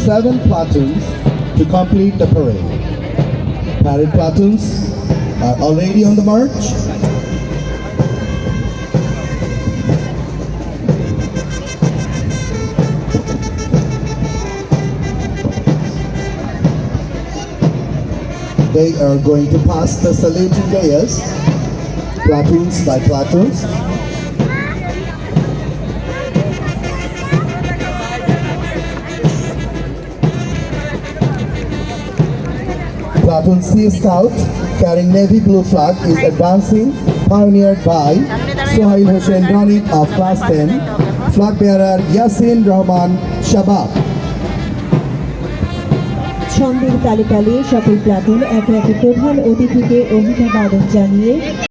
7 platoons to complete the parade. Parade platoons are already on the march. They are going to pass the saluting dais, platoons by platoons. Platoon C Scout carrying navy blue flag is advancing, pioneered by Sohail Hossein Ranik of Class 10, flag bearer Yasin Rahman Shabab. ছন্দের তালে তালে সকল platoon একে একে প্রধান অতিথিকে অভিবাদন জানিয়ে